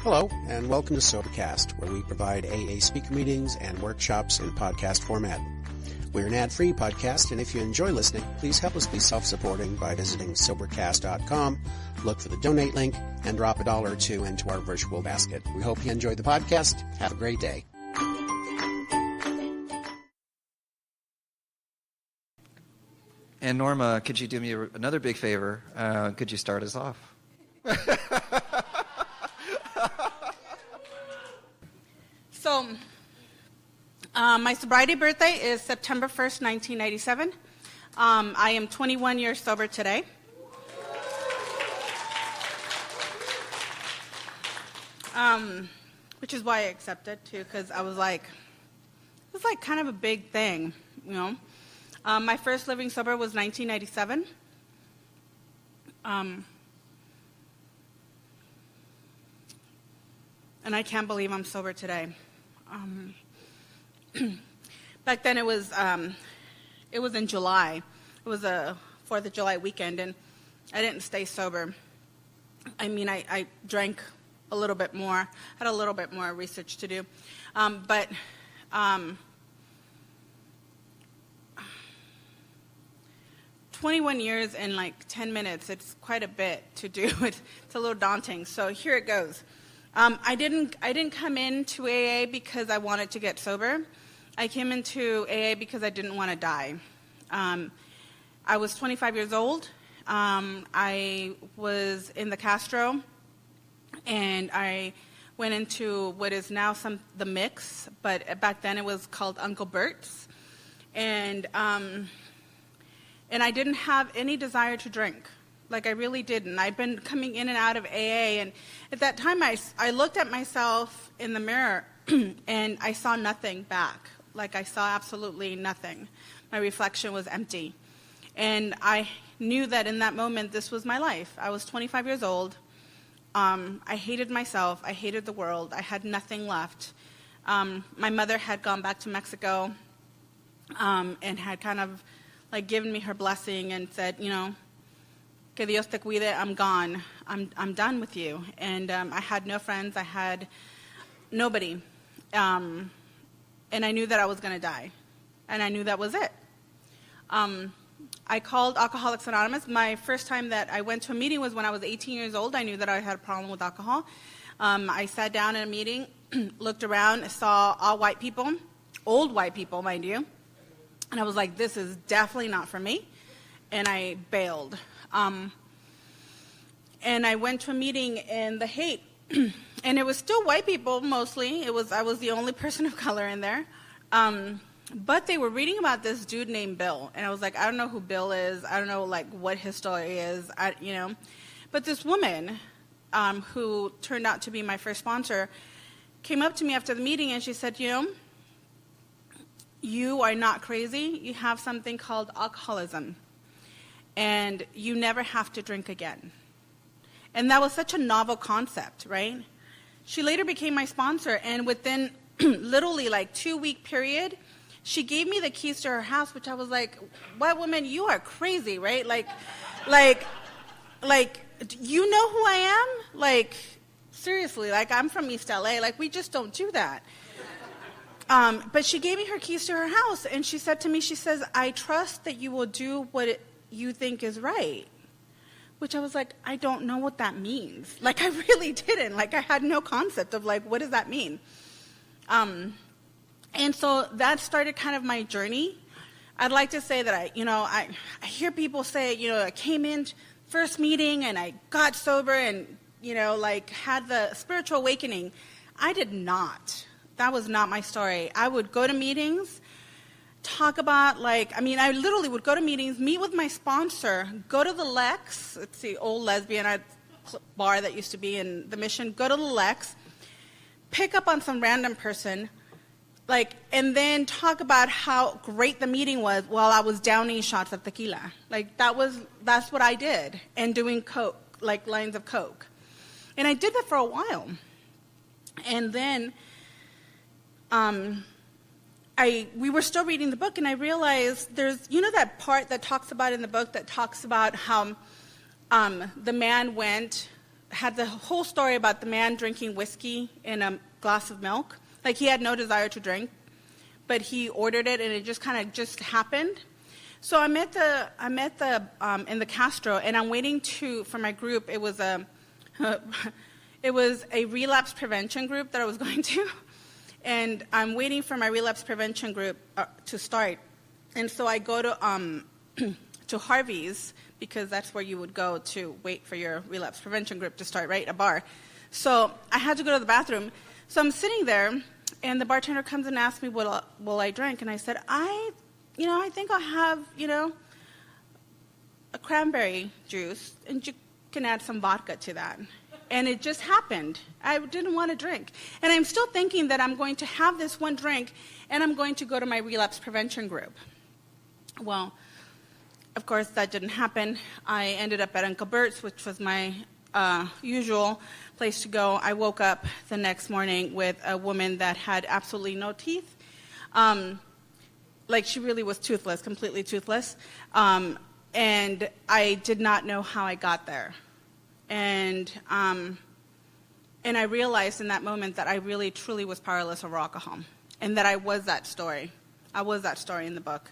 Hello, and welcome to Sobercast, where we provide AA speaker meetings and workshops in podcast format. We're an ad-free podcast, and if you enjoy listening, please help us be self-supporting by visiting Sobercast.com, look for the donate link, and drop $1 or $2 into our virtual basket. We hope you enjoy the podcast. Have a great day. And Norma, could you do me another big favor? Could you start us off? So, my sobriety birthday is September 1st, 1997. I am 21 years sober today. Which is why I accepted, too, because I was like, it was like kind of a big thing, you know. My first living sober was 1997. And I can't believe I'm sober today. Back then it was in July. It was a 4th of July weekend, and I didn't stay sober. I mean, I drank a little bit more, had a little bit more research to do. But 21 years in like 10 minutes, it's quite a bit to do. It's a little daunting. So here it goes. I didn't come into AA because I wanted to get sober. I came into AA because I didn't want to die. I was 25 years old. I was in the Castro, and I went into what is now the Mix, but back then it was called Uncle Bert's, and I didn't have any desire to drink. Like, I really didn't. I'd been coming in and out of AA, and at that time I looked at myself in the mirror and I saw nothing back. Like, I saw absolutely nothing. My reflection was empty. And I knew that in that moment this was my life. I was 25 years old. I hated myself. I hated the world. I had nothing left. My mother had gone back to Mexico and had kind of like given me her blessing and said, you know, que Dios te cuide, I'm gone. I'm done with you. And I had no friends. I had nobody. And I knew that I was going to die. And I knew that was it. I called Alcoholics Anonymous. My first time that I went to a meeting was when I was 18 years old. I knew that I had a problem with alcohol. I sat down in a meeting, looked around, saw all white people, old white people, mind you. And I was like, this is definitely not for me. And I bailed. And I went to a meeting in the Haight, and it was still white people mostly. I was the only person of color in there. But they were reading about this dude named Bill, and I was like, I don't know who Bill is. I don't know like what his story is, you know. But this woman, who turned out to be my first sponsor, came up to me after the meeting, and she said, you know, you are not crazy. You have something called alcoholism, and you never have to drink again. And that was such a novel concept, right? She later became my sponsor, and within literally like 2-week period, she gave me the keys to her house, which I was like, white woman, you are crazy, right? Like, you know who I am? Like, seriously, like I'm from East LA. Like, we just don't do that. But she gave me her keys to her house, and she said to me, she says, I trust that you will do what you think is right. Which I was like, I don't know what that means. Like, I really didn't. Like, I had no concept of, like, what does that mean? And so that started kind of my journey. I'd like to say that I hear people say, you know, I came in first meeting and I got sober and, you know, like, had the spiritual awakening. I did not. That was not my story. I would go to meetings, talk about, I literally would go to meetings, meet with my sponsor, go to the Lex, it's the old lesbian bar that used to be in the Mission, go to the Lex, pick up on some random person, and then talk about how great the meeting was while I was downing shots of tequila. That's what I did, and doing coke, like lines of coke. And I did that for a while. And then we were still reading the book, and I realized there's, you know, that part that talks about in the book that talks about how the man went had the whole story about the man drinking whiskey in a glass of milk. Like, he had no desire to drink, but he ordered it, and it just kind of just happened. So I'm at the in the Castro, and I'm waiting for my group. It was a relapse prevention group that I was going to, and I'm waiting for my relapse prevention group to start. And so I go to Harvey's, because that's where you would go to wait for your relapse prevention group to start, right? A bar. So I had to go to the bathroom. So I'm sitting there, and the bartender comes and asks me what will I drink, and I said, I think I'll have, a cranberry juice, and you can add some vodka to that. And it just happened. I didn't want to drink. And I'm still thinking that I'm going to have this one drink, and I'm going to go to my relapse prevention group. Well, of course, that didn't happen. I ended up at Uncle Bert's, which was my usual place to go. I woke up the next morning with a woman that had absolutely no teeth. Like, she really was toothless, completely toothless. And I did not know how I got there. And I realized in that moment that I really, truly was powerless over alcohol, and that I was that story. I was that story in the book.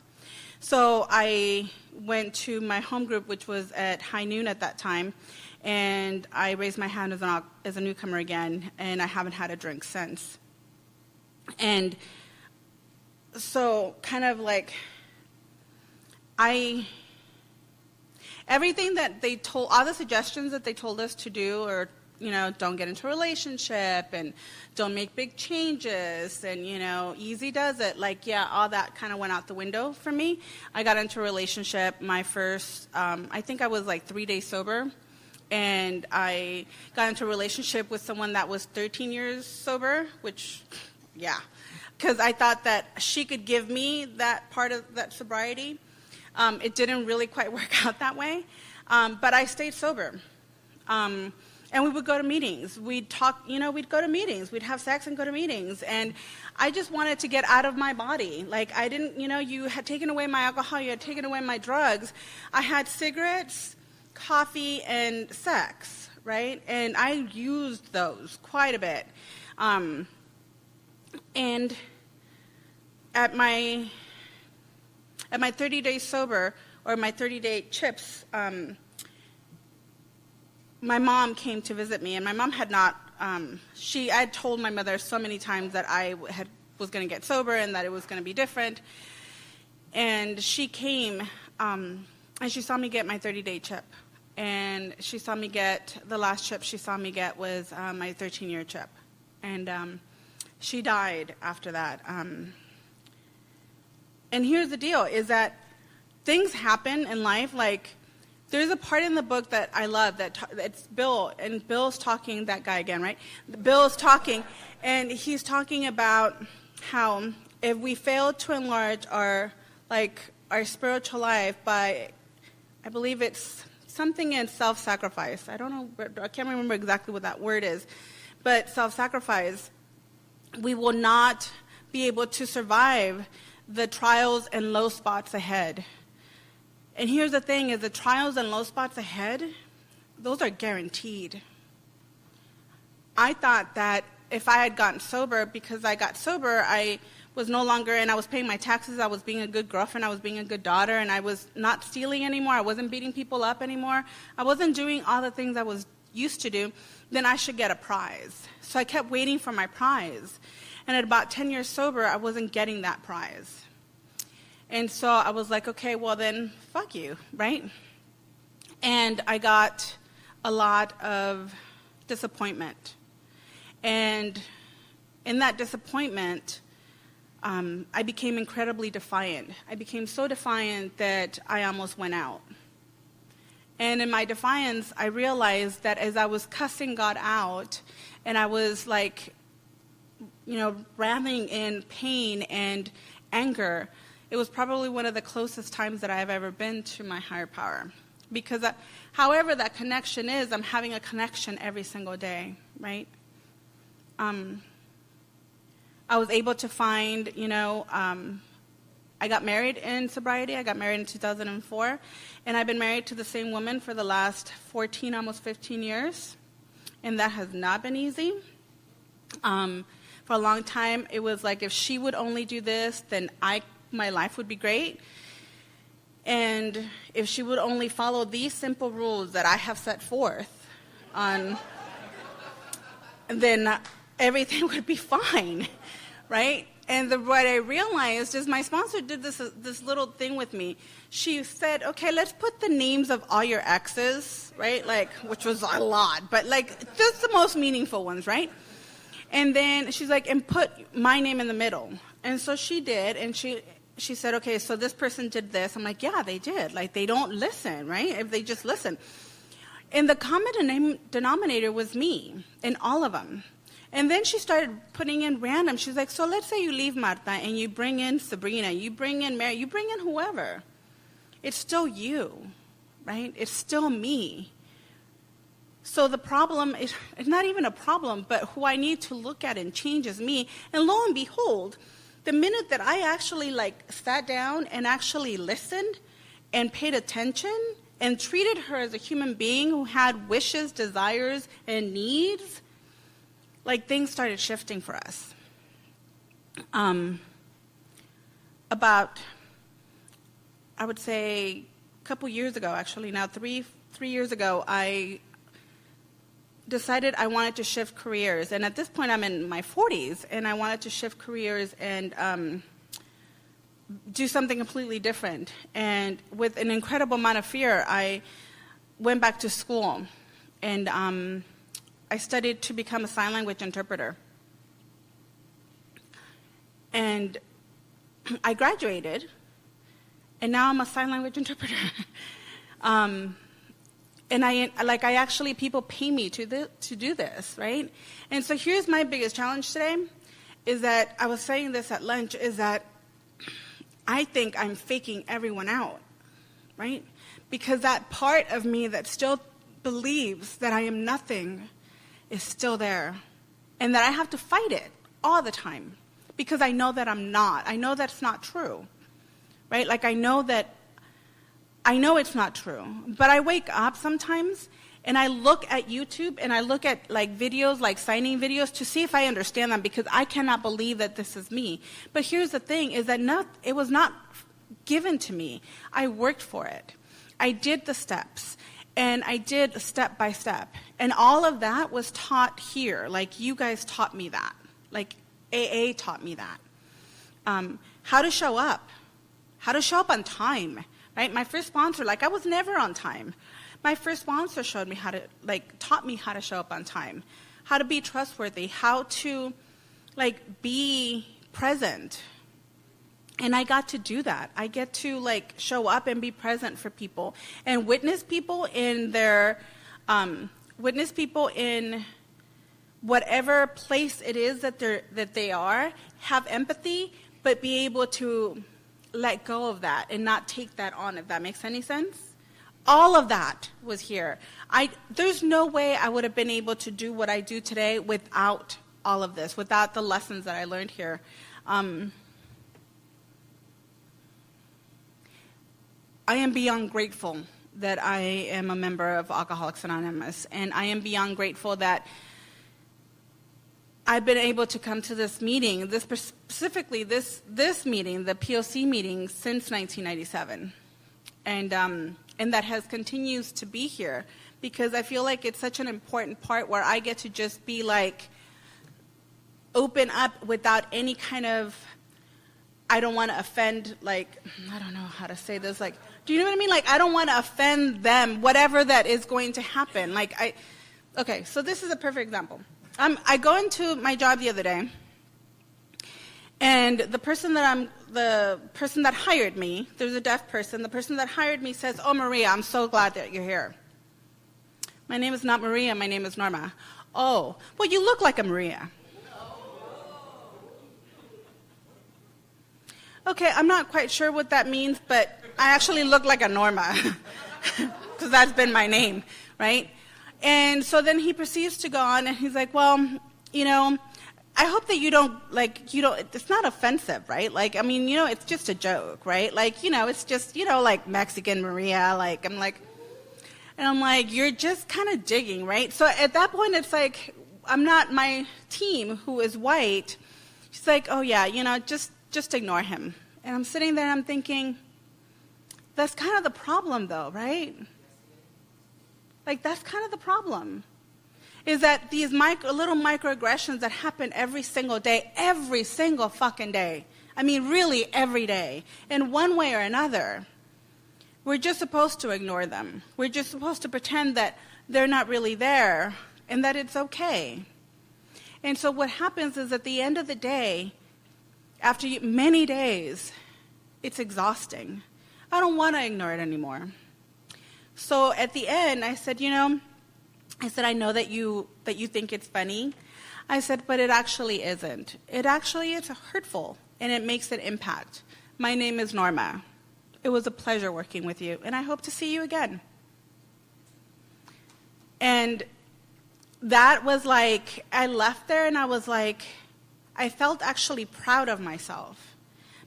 So I went to my home group, which was at high noon at that time, and I raised my hand as a newcomer again, and I haven't had a drink since. And so kind of like everything that they told, all the suggestions that they told us to do, or, don't get into a relationship, and don't make big changes, and, easy does it. Like, yeah, all that kind of went out the window for me. I got into a relationship, my first, I think I was like 3 days sober, and I got into a relationship with someone that was 13 years sober, which, yeah, because I thought that she could give me that part of that sobriety. It didn't really quite work out that way, but I stayed sober. And we would go to meetings. We'd talk, we'd go to meetings. We'd have sex and go to meetings. And I just wanted to get out of my body. Like, I didn't, you had taken away my alcohol, you had taken away my drugs. I had cigarettes, coffee, and sex, right? And I used those quite a bit. And at my 30 days sober, or my 30-day chips, my mom came to visit me, and my mom had not, I had told my mother so many times that I was going to get sober and that it was going to be different. And she came, and she saw me get my 30-day chip. And she saw me get, the last chip she saw me get was my 13-year chip. And she died after that. And here's the deal, is that things happen in life. Like, there's a part in the book that I love, it's Bill, and Bill's talking, that guy again, right? Bill's talking, and he's talking about how if we fail to enlarge our spiritual life by, I believe it's something in self-sacrifice. I don't know, I can't remember exactly what that word is, but self-sacrifice, we will not be able to survive the trials and low spots ahead. And here's the thing, is the trials and low spots ahead, those are guaranteed. I thought that if I had gotten sober, because I got sober, I was no longer, and I was paying my taxes, I was being a good girlfriend, I was being a good daughter, and I was not stealing anymore, I wasn't beating people up anymore, I wasn't doing all the things I was used to do, then I should get a prize. So I kept waiting for my prize. And at about 10 years sober, I wasn't getting that prize. And so I was like, okay, well then, fuck you, right? And I got a lot of disappointment. And in that disappointment, I became incredibly defiant. I became so defiant that I almost went out. And in my defiance, I realized that as I was cussing God out, and I was like, writhing in pain and anger, it was probably one of the closest times that I've ever been to my higher power. Because however that connection is, I'm having a connection every single day, right? I was able to find, I got married in sobriety. I got married in 2004. And I've been married to the same woman for the last 14, almost 15 years. and that has not been easy. For a long time, it was like if she would only do this, then my life would be great. And if she would only follow these simple rules that I have set forth then everything would be fine, right? And what I realized is my sponsor did this little thing with me. She said, okay, let's put the names of all your exes, right? Like, which was a lot, but like just the most meaningful ones, right? And then she's like, and put my name in the middle. And so she did, and she said, okay, so this person did this. I'm like, yeah, they did. Like, they don't listen, right? If they just listen. And the common denominator was me in all of them. And then she started putting in random. She's like, so let's say you leave Marta and you bring in Sabrina, you bring in Mary, you bring in whoever. It's still you, right? It's still me. So the problem is, it's not even a problem, but who I need to look at and change is me. And lo and behold, the minute that I actually like sat down and actually listened and paid attention and treated her as a human being who had wishes, desires, and needs, like things started shifting for us. About, I would say, a couple years ago, actually, now three years ago, I decided I wanted to shift careers. And at this point, I'm in my 40s, and I wanted to shift careers and do something completely different. And with an incredible amount of fear, I went back to school, and I studied to become a sign language interpreter. And I graduated, and now I'm a sign language interpreter. And I actually, people pay me to do this, right? And so here's my biggest challenge today, is that, I was saying this at lunch, is that I think I'm faking everyone out, right? Because that part of me that still believes that I am nothing is still there. And that I have to fight it all the time. Because I know that I'm not. I know that's not true, right? Like I know it's not true. But I wake up sometimes and I look at YouTube and I look at like videos, like signing videos, to see if I understand them, because I cannot believe that this is me. But here's the thing, is that it was not given to me. I worked for it. I did the steps, and I did step by step. And all of that was taught here. Like you guys taught me that. Like AA taught me that. How to show up. How to show up on time, right? My first sponsor, like I was never on time. My first sponsor showed me taught me how to show up on time, how to be trustworthy, how to, be present. And I got to do that. I get to, show up and be present for people and witness people in whatever place it is that they are, have empathy, but be able to let go of that and not take that on, if that makes any sense. All of that was here. There's no way I would have been able to do what I do today without all of this, without the lessons that I learned here. I am beyond grateful that I am a member of Alcoholics Anonymous, and I am beyond grateful that I've been able to come to this meeting, specifically this meeting, the POC meeting, since 1997. And that continues to be here, because I feel like it's such an important part where I get to just be open up without any kind of, I don't want to offend, I don't know how to say this, do you know what I mean? I don't want to offend them, whatever that is going to happen. Okay, so this is a perfect example. I go into my job the other day, and the person that hired me, there's a deaf person, the person that hired me says, "Oh, Maria, I'm so glad that you're here." My name is not Maria, my name is Norma. "Oh, well, you look like a Maria." Okay, I'm not quite sure what that means, but I actually look like a Norma, because that's been my name, right? And so then he proceeds to go on, and he's like, "Well, I hope that you don't, it's not offensive, right? It's just a joke, right? It's just, Mexican Maria, I'm like, And I'm like, you're just kind of digging, right? So at that point, it's like, I'm not, my team, who is white, she's like, oh yeah, just ignore him. And I'm sitting there and I'm thinking, that's kind of the problem though, right? Like, that's kind of the problem. Is that these little microaggressions that happen every single day, every single fucking day. I mean, really every day, in one way or another. We're just supposed to ignore them. We're just supposed to pretend that they're not really there and that it's okay. And so what happens is at the end of the day, after many days, it's exhausting. I don't want to ignore it anymore. So at the end, I said, I know that you think it's funny. I said, but it actually isn't. It actually is hurtful, and it makes an impact. My name is Norma. It was a pleasure working with you, and I hope to see you again. And that was like, I left there, and I was like, I felt actually proud of myself,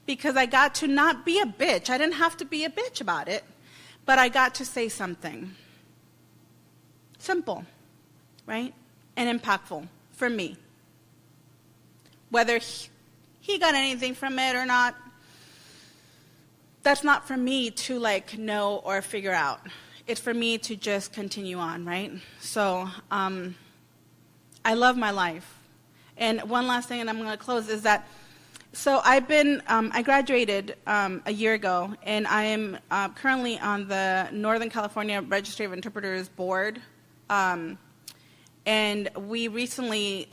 because I got to not be a bitch. I didn't have to be a bitch about it, but I got to say something. Simple, right? And impactful for me. Whether he got anything from it or not, that's not for me to know or figure out. It's for me to just continue on, right? So I love my life. And one last thing, and I'm going to close, is that, so I graduated a year ago, and I am currently on the Northern California Registry of Interpreters Board. And we recently,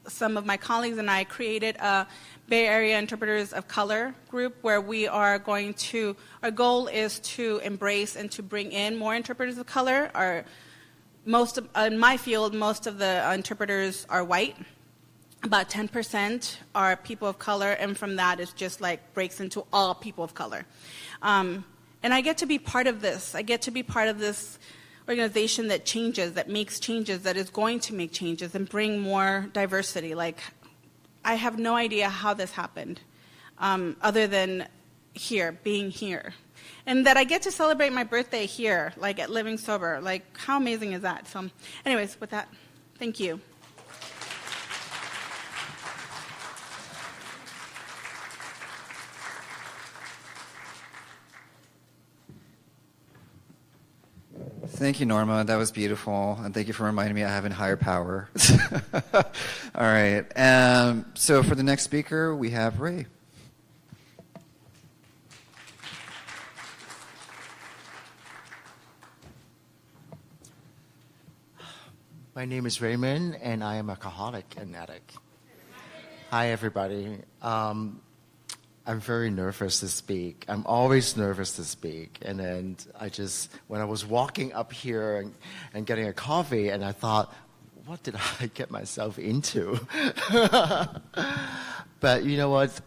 some of my colleagues and I created a Bay Area Interpreters of Color group where we are going to, our goal is to embrace and to bring in more interpreters of color. In my field, most of the interpreters are white. About 10% are people of color, and from that it just breaks into all people of color. And I get to be part of this. I get to be part of this organization that changes, that makes changes, that is going to make changes and bring more diversity. I have no idea how this happened, other than being here. And that I get to celebrate my birthday here, at Living Sober. How amazing is that? So anyways, with that, thank you. Thank you, Norma. That was beautiful. And thank you for reminding me I have a higher power. All right. So for the next speaker, we have Ray. My name is Raymond, and I am a alcoholic and addict. Hi, everybody. I'm very nervous to speak. I'm always nervous to speak. And then when I was walking up here and getting a coffee, and I thought, what did I get myself into? But you know what?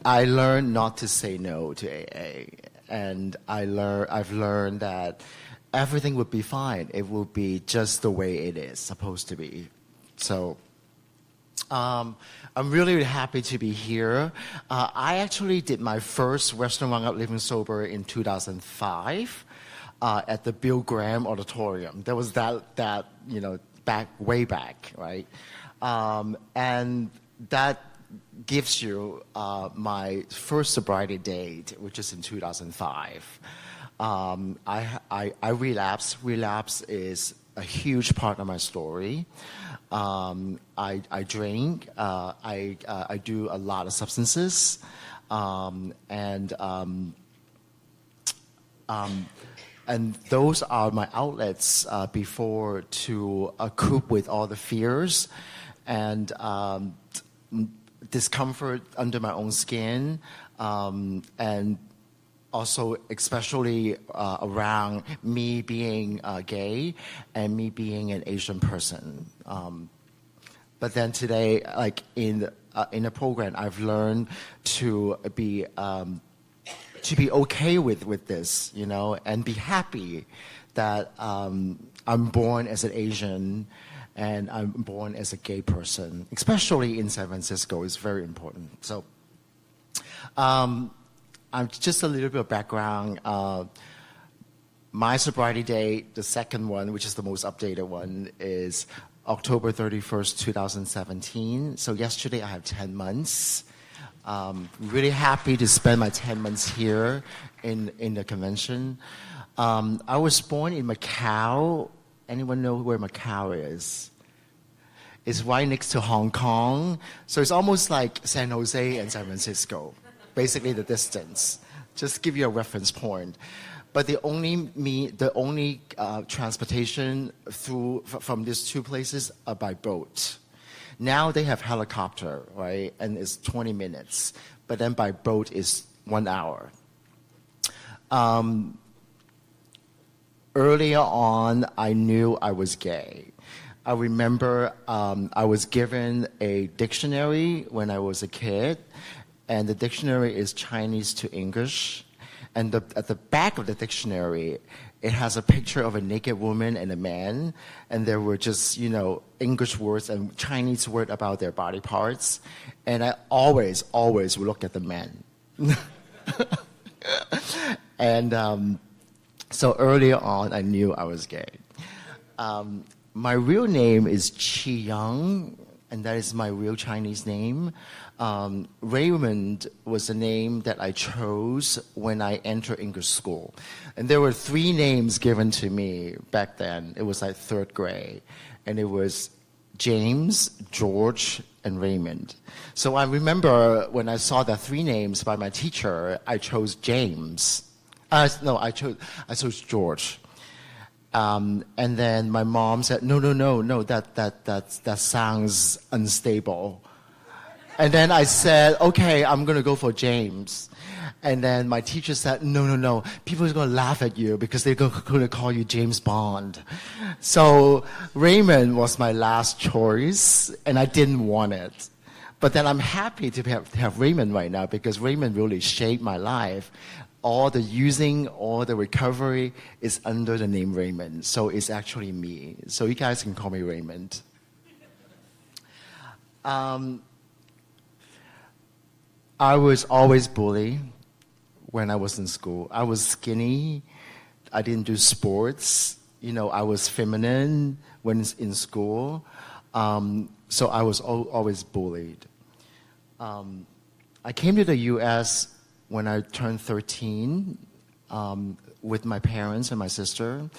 I learned not to say no to AA. And I've learned that everything would be fine. It will be just the way it is supposed to be. So I'm really happy to be here. I actually did my first Western Roundup Living Sober in 2005 at the Bill Graham Auditorium. There was that way back, right? And that gives you my first sobriety date, which is in 2005. I relapsed. Relapse is a huge part of my story. I drink. I do a lot of substances, and those are my outlets before to cope with all the fears and discomfort under my own skin, and also especially around me being gay and me being an Asian person. But then today, in the program, I've learned to be okay with this, and be happy that I'm born as an Asian and I'm born as a gay person, especially in San Francisco. It's very important. So, I'm just a little bit of background. My sobriety date, the second one, which is the most updated one, is October 31st, 2017. So yesterday I have 10 months. Really happy to spend my 10 months here in the convention. I was born in Macau. Anyone know where Macau is? It's right next to Hong Kong. So it's almost like San Jose and San Francisco, basically the distance. Just give you a reference point. But the only transportation from these two places are by boat. Now they have helicopter, right? And it's 20 minutes. But then by boat is 1 hour. Earlier on, I knew I was gay. I remember I was given a dictionary when I was a kid. And the dictionary is Chinese to English. And at the back of the dictionary, it has a picture of a naked woman and a man, and there were just, English words and Chinese words about their body parts. And I always would look at the men. And so earlier on, I knew I was gay. My real name is Chi Yang, and that is my real Chinese name. Raymond was the name that I chose when I entered English school. And there were 3 names given to me back then. It was like 3rd grade. And it was James, George, and Raymond. So I remember when I saw the 3 names by my teacher, I chose James. I chose George. And then my mom said, no, that sounds unstable. And then I said, okay, I'm going to go for James. And then my teacher said, no, people are going to laugh at you because they're going to call you James Bond. So Raymond was my last choice, and I didn't want it. But then I'm happy to have Raymond right now because Raymond really shaped my life. All the recovery is under the name Raymond. So it's actually me. So you guys can call me Raymond. I was always bullied when I was in school. I was skinny. I didn't do sports. I was feminine when in school. So I was always bullied. I came to the U.S. when I turned 13 with my parents and my sister.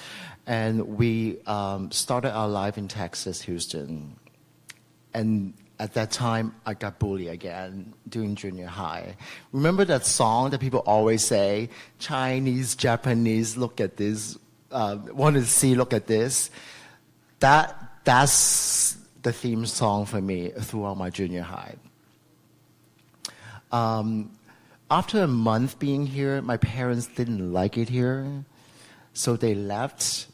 And we started our life in Texas, Houston. And at that time, I got bullied again during junior high. Remember that song that people always say, Chinese, Japanese, look at this, want to see, look at this. That's the theme song for me throughout my junior high. After a month being here, my parents didn't like it here. So they left,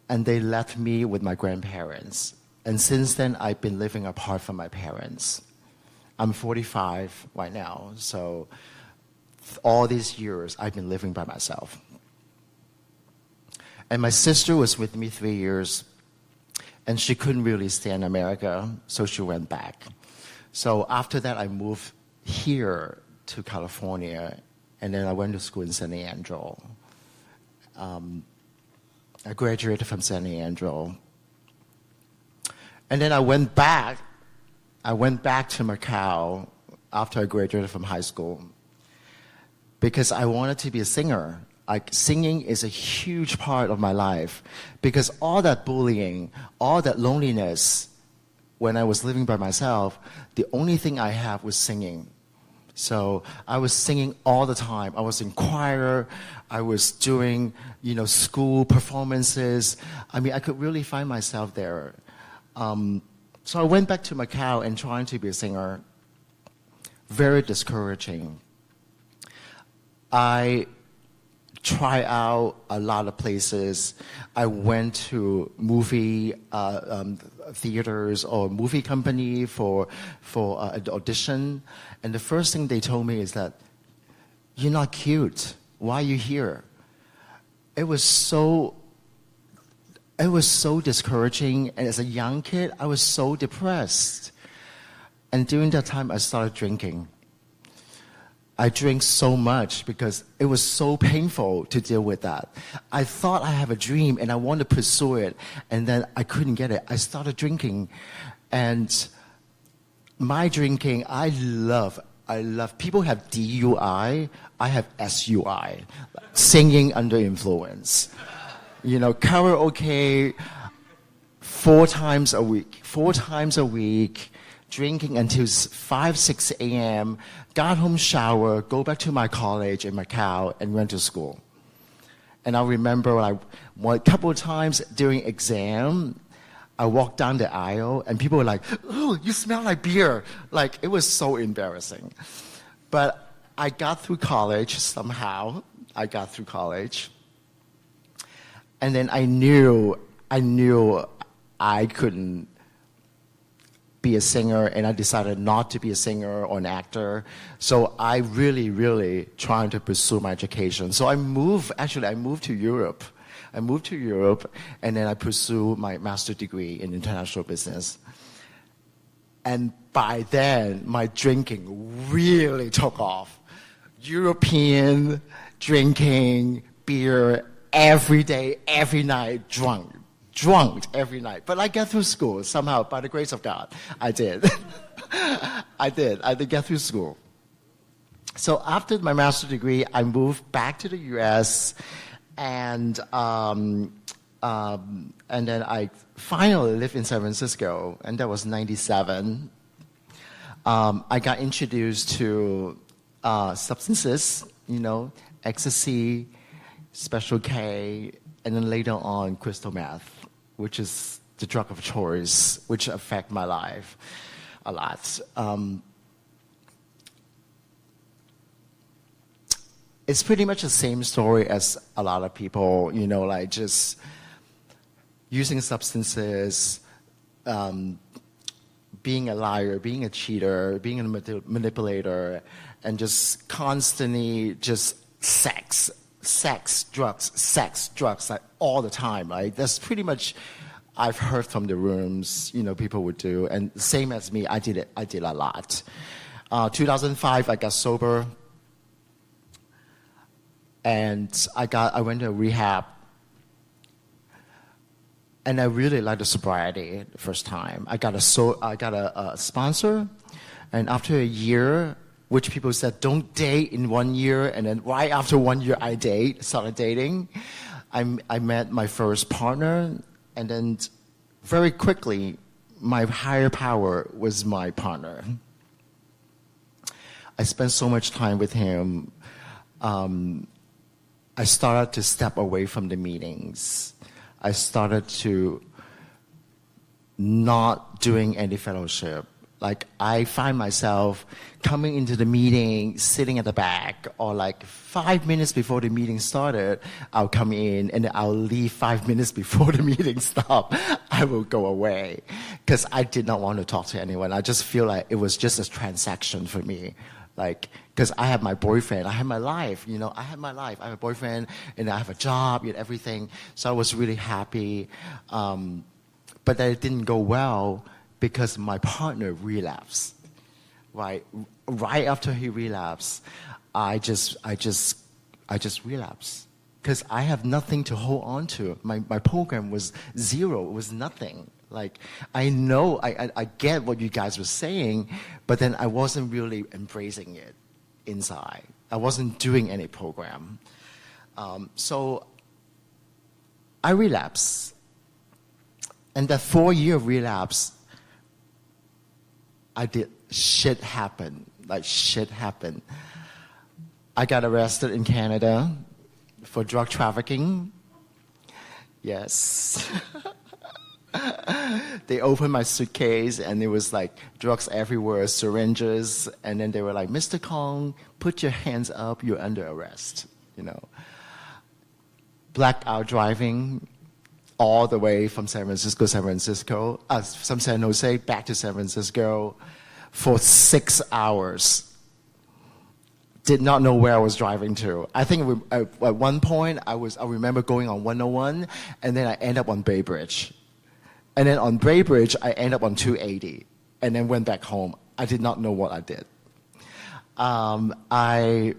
and they left me with my grandparents. And since then, I've been living apart from my parents. I'm 45 right now, so all these years, I've been living by myself. And my sister was with me 3 years, and she couldn't really stand America, so she went back. So after that, I moved here to California, and then I went to school in San Leandro. I graduated from San Leandro. And then I went back to Macau after I graduated from high school because I wanted to be a singer. Singing is a huge part of my life because all that bullying, all that loneliness, when I was living by myself, the only thing I had was singing. So I was singing all the time. I was in choir. I was doing, school performances. I mean, I could really find myself there. So I went back to Macau and trying to be a singer. Very discouraging. I tried out a lot of places. I went to movie theaters or movie company for an audition. And the first thing they told me is that, you're not cute. Why are you here? It was so discouraging, and as a young kid, I was so depressed. And during that time, I started drinking. I drank so much because it was so painful to deal with that. I thought I have a dream and I want to pursue it, and then I couldn't get it. I started drinking, and my drinking, I love. People have DUI, I have SUI, singing under influence. You know, karaoke 4 times a week, drinking until 5, 6 a.m., got home, shower, go back to my college in Macau, and went to school. And I remember a couple of times during exam, I walked down the aisle, and people were like, "Oh, you smell like beer." Like, it was so embarrassing. But I got through college somehow. And then I knew I couldn't be a singer, and I decided not to be a singer or an actor. So I really trying to pursue my education. So I moved to Europe. And then I pursued my master's degree in international business. And by then, my drinking really took off. European drinking, beer, every day, every night, drunk every night. But I get through school somehow, by the grace of God. I did. I did get through school. So after my master's degree, I moved back to the U.S., and then I finally lived in San Francisco, and that was 97. I got introduced to substances, ecstasy, Special K, and then later on crystal meth, which is the drug of choice, which affect my life a lot. It's pretty much the same story as a lot of people, like just using substances, being a liar, being a cheater, being a manipulator, and just constantly just sex, drugs, like all the time, right? That's pretty much I've heard from the rooms, people would do. And same as me, I did a lot. 2005, I got sober. And I went to rehab, and I really liked the sobriety the first time. I got a sponsor, and after a year, which people said don't date in 1 year, and then right after 1 year I started dating. I met my first partner, and then very quickly my higher power was my partner. I spent so much time with him. I started to step away from the meetings. I started to not doing any fellowship. Like, I find myself coming into the meeting, sitting at the back, or like 5 minutes before the meeting started, I'll come in and I'll leave 5 minutes before the meeting stopped. I will go away because I did not want to talk to anyone. I just feel like it was just a transaction for me. Like, because I have my boyfriend, I have my life, I have a boyfriend, and I have a job and everything. So I was really happy. But that it didn't go well because my partner relapsed. Right after he relapsed, I just relapsed. Because I have nothing to hold on to. My program was zero, it was nothing. Like, I know, I get what you guys were saying, but then I wasn't really embracing it inside. I wasn't doing any program. So I relapsed. And that 4-year relapse, shit happened. I got arrested in Canada for drug trafficking. Yes. They opened my suitcase, and it was like drugs everywhere, syringes, and then they were like, "Mr. Kong, put your hands up, you're under arrest." Blackout driving all the way from San Jose back to San Francisco for 6 hours. Did not know where I was driving to. I think at one point I remember going on 101, and then I end up on Bay Bridge. And then on Bay Bridge, I ended up on 280, and then went back home. I did not know what I did. I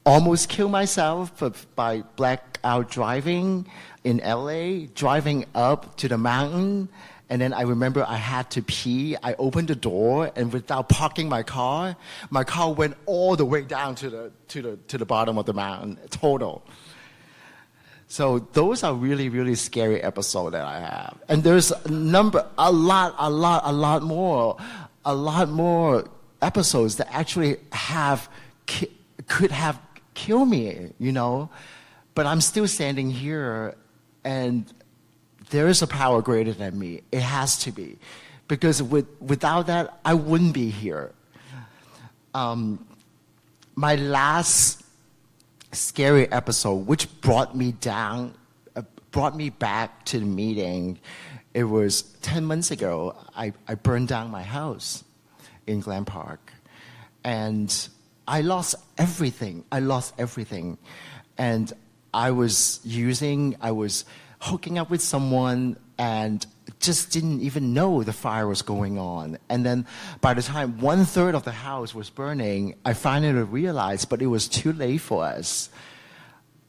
almost killed myself by blackout driving in LA, driving up to the mountain. And then I remember I had to pee. I opened the door, and without parking my car went all the way down to the bottom of the mountain, total. So those are really, really scary episodes that I have. And there's a lot more episodes that actually could have killed me, you know. But I'm still standing here, and there is a power greater than me. It has to be. Because without that, I wouldn't be here. My last scary episode, which brought me back to the meeting, it was 10 months ago. I burned down my house in Glen Park. And I lost everything. And I was hooking up with someone and just didn't even know the fire was going on. And then by the time 1/3 of the house was burning, I finally realized, but it was too late for us.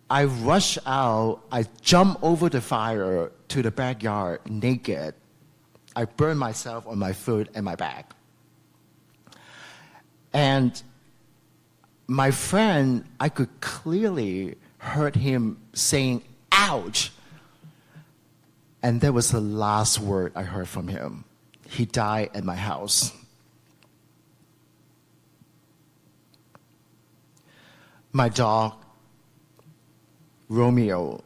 I rushed out, I jumped over the fire to the backyard naked. I burned myself on my foot and my back. And my friend, I could clearly heard him saying, "Ouch!" And that was the last word I heard from him. He died at my house. My dog, Romeo,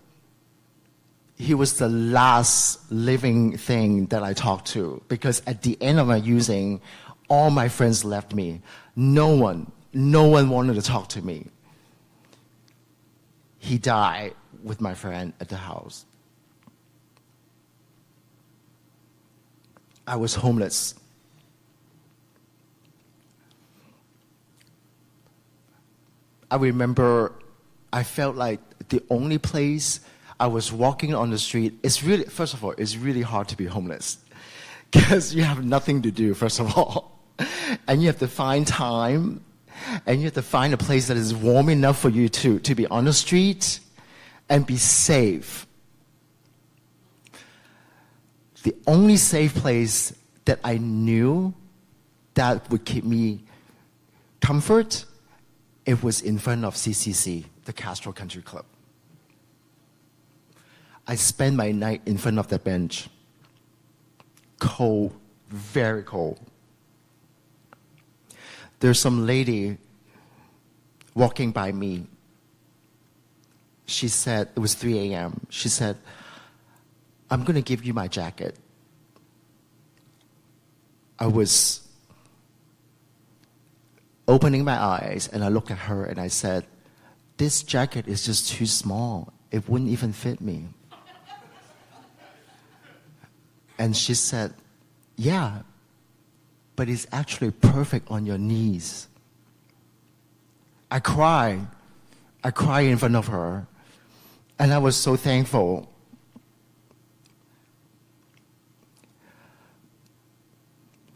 he was the last living thing that I talked to, because at the end of my using, all my friends left me. No one wanted to talk to me. He died with my friend at the house. I was homeless. I remember I felt like the only place I was walking on the street, first of all, it's really hard to be homeless because you have nothing to do, first of all. And you have to find time, and you have to find a place that is warm enough for you to be on the street and be safe. The only safe place that I knew that would keep me comfort, it was in front of CCC, the Castro Country Club. I spent my night in front of the bench. Cold, very cold. There's some lady walking by me. She said, it was 3 a.m. She said, "I'm going to give you my jacket." I was opening my eyes, and I looked at her and I said, "This jacket is just too small. It wouldn't even fit me." And she said, "Yeah, but it's actually perfect on your knees." I cried in front of her, and I was so thankful.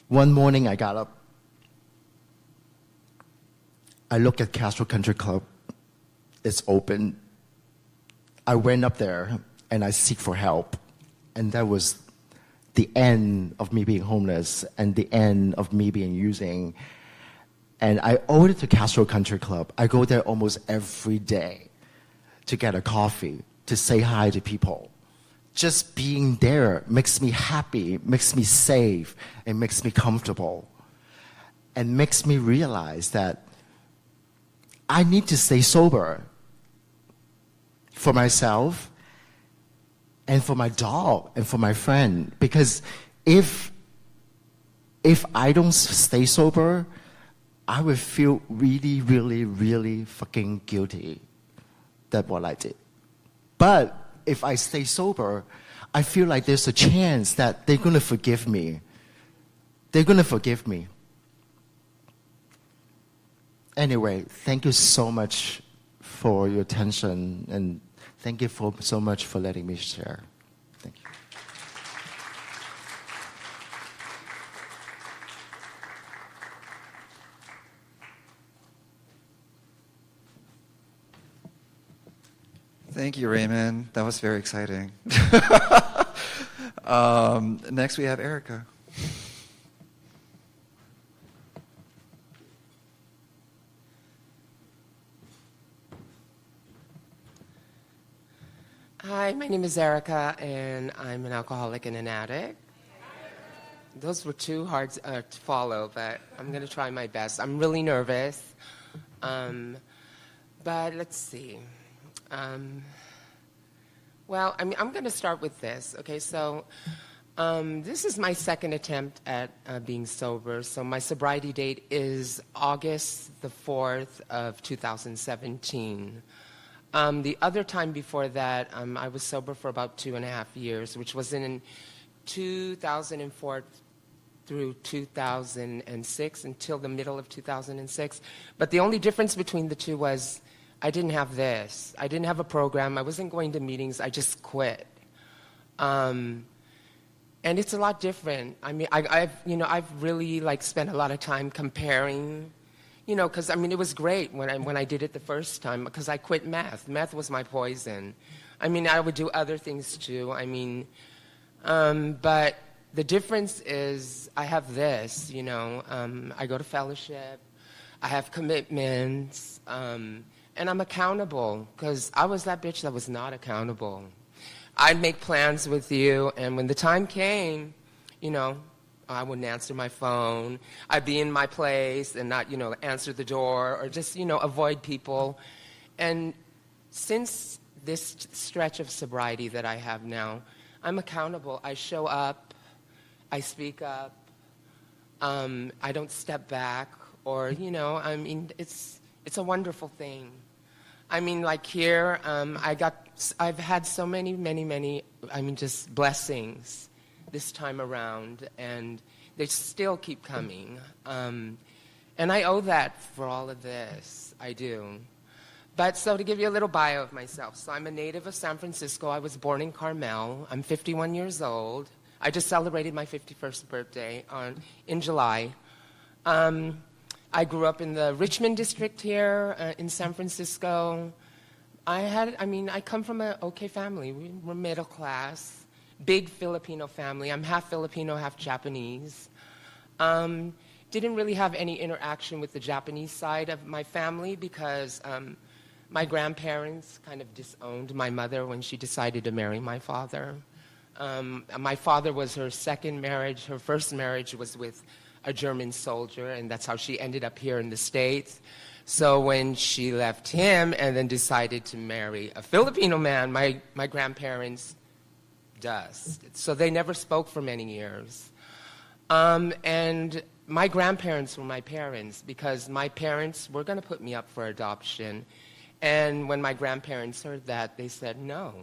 One morning I got up. I looked at Castro Country Club. It's open. I went up there and I seek for help. And that was the end of me being homeless and the end of me being using. And I owed it to Castro Country Club. I go there almost every day to get a coffee, to say hi to people. Just being there makes me happy, makes me safe, and makes me comfortable. And makes me realize that I need to stay sober for myself and for my dog and for my friend. Because if I don't stay sober, I would feel really, really, really fucking guilty that what I did. But if I stay sober, I feel like there's a chance that they're going to forgive me. They're going to forgive me. Anyway, thank you so much for your attention, and thank you so much for letting me share. Thank you. Thank you, Raymond. That was very exciting. Next, we have Erica. Hi, my name is Erica, and I'm an alcoholic and an addict. Those were too hard to follow, but I'm going to try my best. I'm really nervous, but let's see. Well, I'm going to start with this. Okay, so this is my second attempt at being sober. So my sobriety date is August the 4th of 2017. The other time before that, I was sober for about 2.5 years, which was in 2004 through 2006, until the middle of 2006. But the only difference between the two was I didn't have this. I didn't have a program. I wasn't going to meetings. I just quit. And it's a lot different. I mean, I've really spent a lot of time comparing. Because, it was great when I did it the first time, because I quit meth. Meth was my poison. I would do other things too. But the difference is I have this, I go to fellowship, I have commitments, and I'm accountable, because I was that bitch that was not accountable. I'd make plans with you, and when the time came, I wouldn't answer my phone. I'd be in my place and not, answer the door, or just, avoid people. And since this stretch of sobriety that I have now, I'm accountable. I show up. I speak up. I don't step back, or, it's a wonderful thing. Here, I've had so many, just blessings this time around, and they still keep coming. And I owe that for all of this. I do. But so to give you a little bio of myself, so I'm a native of San Francisco. I was born in Carmel. I'm 51 years old. I just celebrated my 51st birthday in July. I grew up in the Richmond district here in San Francisco. I come from an okay family. We were middle class. Big Filipino family. I'm half Filipino, half Japanese. Didn't really have any interaction with the Japanese side of my family, because my grandparents kind of disowned my mother when she decided to marry my father. My father was her second marriage. Her first marriage was with a German soldier, and that's how she ended up here in the States. So when she left him and then decided to marry a Filipino man, my grandparents dust. So they never spoke for many years. And my grandparents were my parents, because my parents were going to put me up for adoption. And when my grandparents heard that, they said, no,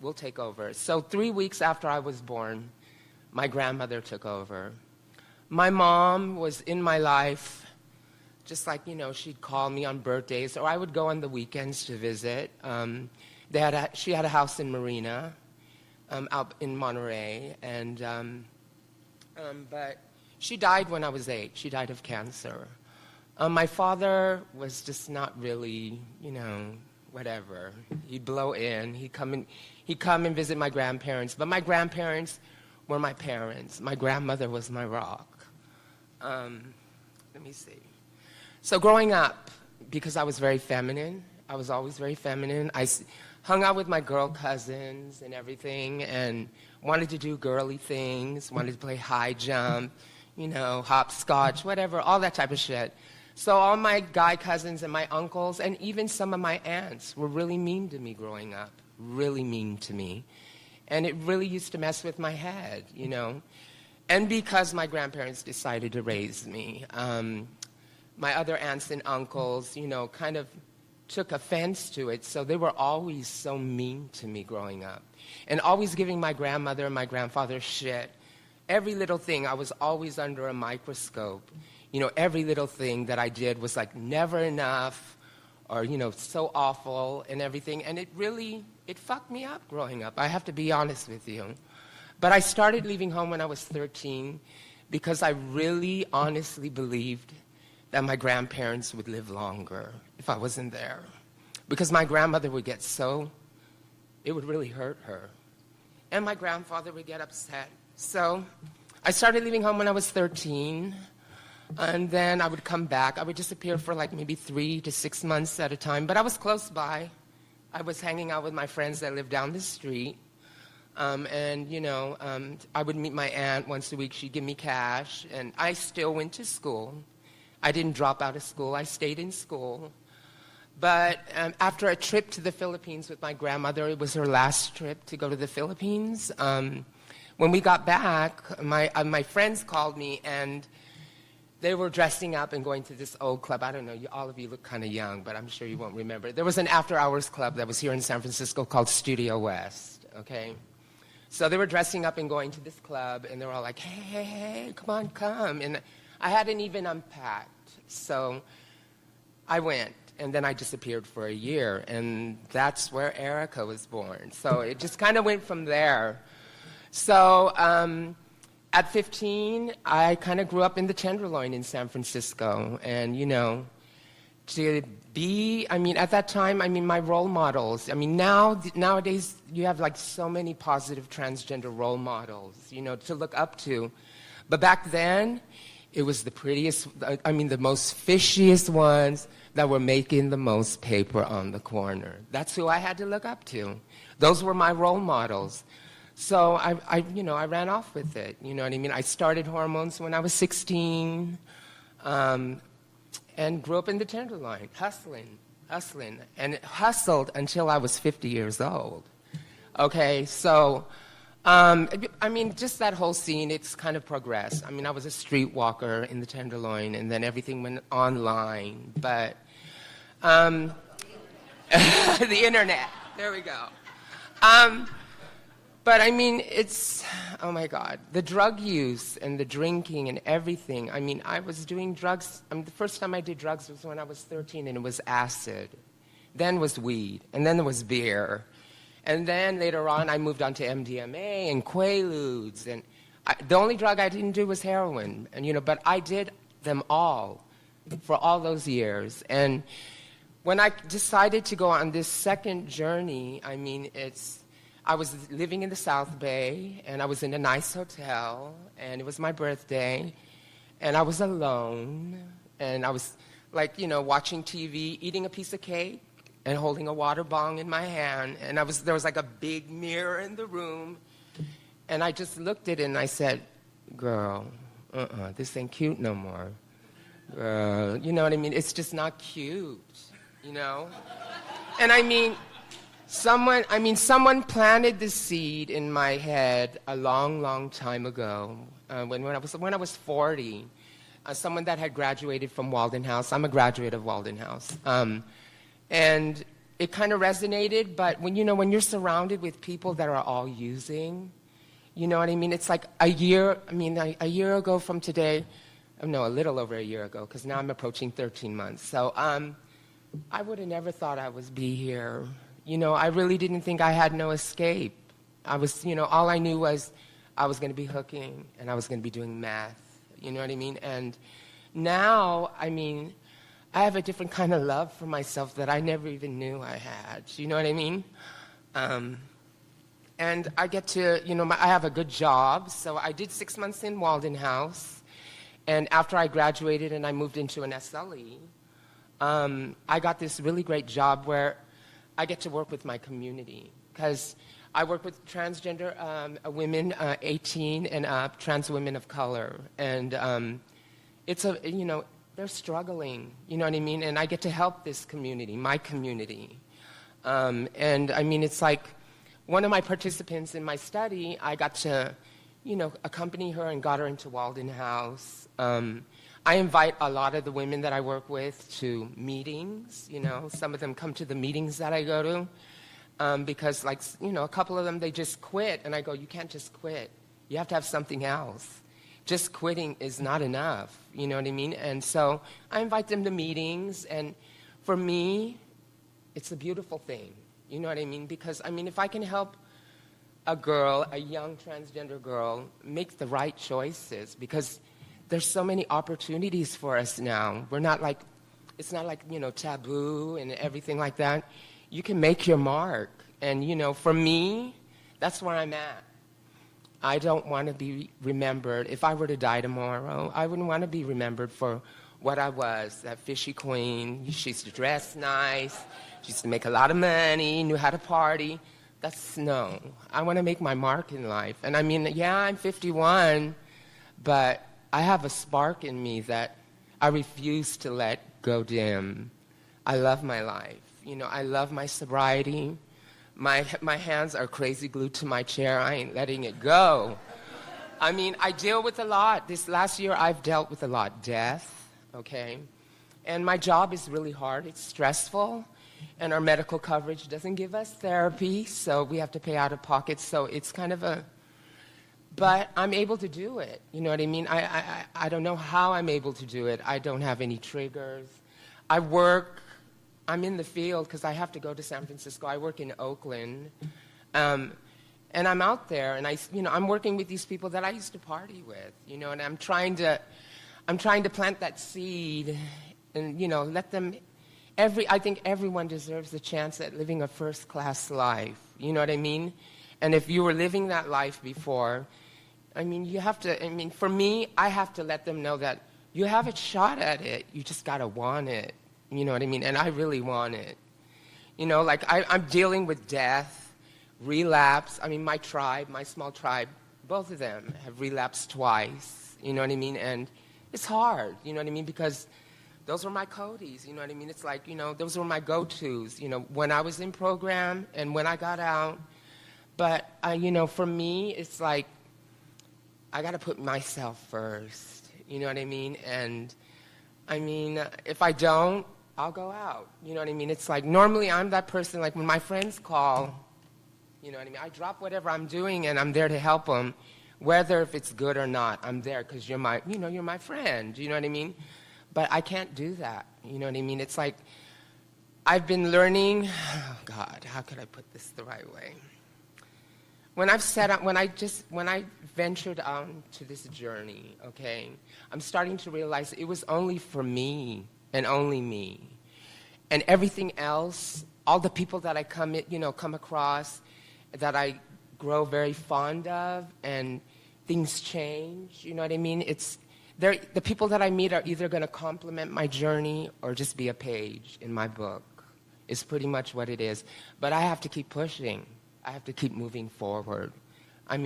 we'll take over. So 3 weeks after I was born, my grandmother took over. My mom was in my life, just like, she'd call me on birthdays, or I would go on the weekends to visit. She had a house in Marina, out in Monterey, and but she died when I was 8. She died of cancer. My father was just not really, whatever. He'd blow in. He'd come and visit my grandparents. But my grandparents were my parents. My grandmother was my rock. Let me see. So growing up, because I was very feminine, I was always very feminine. I hung out with my girl cousins and everything, and wanted to do girly things, wanted to play high jump, hopscotch, whatever, all that type of shit. So all my guy cousins and my uncles and even some of my aunts were really mean to me growing up, really mean to me. And it really used to mess with my head, And because my grandparents decided to raise me, my other aunts and uncles, kind of took offense to it, so they were always so mean to me growing up. And always giving my grandmother and my grandfather shit. Every little thing, I was always under a microscope. Every little thing that I did was like never enough, or, so awful and everything. And it fucked me up growing up. I have to be honest with you. But I started leaving home when I was 13 because I really honestly believed that my grandparents would live longer if I wasn't there. because my grandmother would get it would really hurt her. And my grandfather would get upset. So I started leaving home when I was 13, and then I would come back. I would disappear for like maybe 3 to 6 months at a time, but I was close by. I was hanging out with my friends that lived down the street, and, I would meet my aunt once a week. She'd give me cash, and I still went to school. I didn't drop out of school. I stayed in school. But after a trip to the Philippines with my grandmother, it was her last trip to go to the Philippines. When we got back, my friends called me, and they were dressing up and going to this old club. I don't know, all of you look kind of young, but I'm sure you won't remember. There was an after-hours club that was here in San Francisco called Studio West, okay? So they were dressing up and going to this club, and they were all like, hey, come on, come. And I hadn't even unpacked, so I went. And then I disappeared for a year, and that's where Erica was born. So it just kind of went from there. So at 15, I kind of grew up in the Tenderloin in San Francisco. And, to be, at that time, my role models. Nowadays, you have like so many positive transgender role models, to look up to. But back then, it was the prettiest, the most fishiest ones that were making the most paper on the corner. That's who I had to look up to. Those were my role models. So I ran off with it. You know what I mean? I started hormones when I was 16, and grew up in the Tenderloin, hustling, and hustled until I was 50 years old. Okay, so, just that whole scene, it's kind of progressed. I was a streetwalker in the Tenderloin, and then everything went online, but the internet, there we go. But it's, oh my God, the drug use and the drinking and everything. I was doing drugs. The first time I did drugs was when I was 13, and it was acid. Then was weed, and then there was beer. And then later on, I moved on to MDMA and Quaaludes. And the only drug I didn't do was heroin. And, but I did them all for all those years. And when I decided to go on this second journey, I was living in the South Bay, and I was in a nice hotel, and it was my birthday, and I was alone, and I was watching TV, eating a piece of cake, and holding a water bong in my hand, and there was like a big mirror in the room, and I just looked at it and I said, girl, this ain't cute no more. Girl, you know what I mean? It's just not cute, And someone planted the seed in my head a long, long time ago, when I was 40. Someone that had graduated from Walden House. I'm a graduate of Walden House. And it kind of resonated, but when you're surrounded with people that are all using, you know what I mean? It's like a year ago from today, a little over a year ago, because now I'm approaching 13 months. So I would have never thought I would be here. I really didn't think I had no escape. I was, all I knew was I was going to be hooking, and I was going to be doing meth. You know what I mean? And now, I have a different kind of love for myself that I never even knew I had. You know what I mean? And I get to, I have a good job. So I did 6 months in Walden House. And after I graduated and I moved into an SLE, I got this really great job where I get to work with my community. Because I work with transgender women, 18 and up, trans women of color. And it's they're struggling, you know what I mean? And I get to help this community, my community. It's like one of my participants in my study, I got to, accompany her and got her into Walden House. I invite a lot of the women that I work with to meetings, Some of them come to the meetings that I go to because, a couple of them, they just quit. And I go, you can't just quit. You have to have something else. Just quitting is not enough, you know what I mean? And so I invite them to meetings, and for me, it's a beautiful thing, you know what I mean? Because, if I can help a girl, a young transgender girl, make the right choices, because there's so many opportunities for us now. We're not like It's not like, taboo and everything like that. You can make your mark. And, for me, that's where I'm at. I don't want to be remembered. If I were to die tomorrow, I wouldn't want to be remembered for what I was, that fishy queen. She used to dress nice. She used to make a lot of money, knew how to party. No. I want to make my mark in life. And I mean, yeah, I'm 51, but I have a spark in me that I refuse to let go dim. I love my life. I love my sobriety. My hands are crazy glued to my chair. I ain't letting it go. I mean, I deal with a lot. This last year, I've dealt with a lot. Death, okay? And my job is really hard. It's stressful. And our medical coverage doesn't give us therapy, so we have to pay out of pocket. So it's kind of but I'm able to do it. You know what I mean? I don't know how I'm able to do it. I don't have any triggers. I'm in the field because I have to go to San Francisco. I work in Oakland. And I'm out there, and I'm working with these people that I used to party with, and I'm trying to plant that seed and, let them, I think everyone deserves the chance at living a first-class life. You know what I mean? And if you were living that life before, for me, I have to let them know that you have a shot at it. You just got to want it. You know what I mean? And I really want it. I'm dealing with death, relapse. My tribe, my small tribe, both of them have relapsed twice. You know what I mean? And it's hard, you know what I mean? Because those were my Codys, you know what I mean? It's like, those were my go-tos, when I was in program and when I got out. But, for me, it's like, I got to put myself first, you know what I mean? And, if I don't, I'll go out, you know what I mean? It's like, normally I'm that person, like when my friends call, you know what I mean? I drop whatever I'm doing and I'm there to help them, whether if it's good or not, I'm there because you're my friend, you know what I mean? But I can't do that, you know what I mean? It's like, I've been learning, oh God, how could I put this the right way? When I ventured on to this journey, okay, I'm starting to realize it was only for me and only me. And everything else, all the people that I come across, that I grow very fond of, and things change, you know what I mean? The people that I meet are either going to complement my journey or just be a page in my book. It's pretty much what it is. But I have to keep pushing. I have to keep moving forward. I'm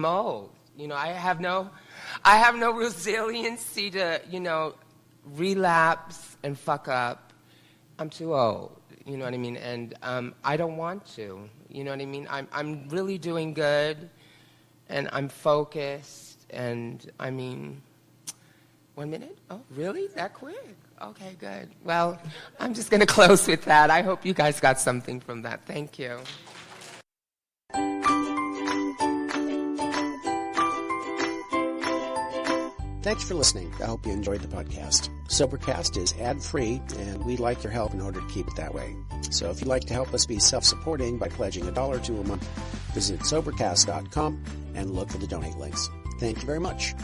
old. I have no resiliency to, relapse and fuck up. I'm too old, you know what I mean? And I don't want to, you know what I mean? I'm really doing good, and I'm focused, and 1 minute? Oh, really? That quick? Okay, good. Well, I'm just going to close with that. I hope you guys got something from that. Thank you. Thanks for listening. I hope you enjoyed the podcast. Sobercast is ad-free, and we'd like your help in order to keep it that way. So if you'd like to help us be self-supporting by pledging $1 or $2 a month, visit Sobercast.com and look for the donate links. Thank you very much.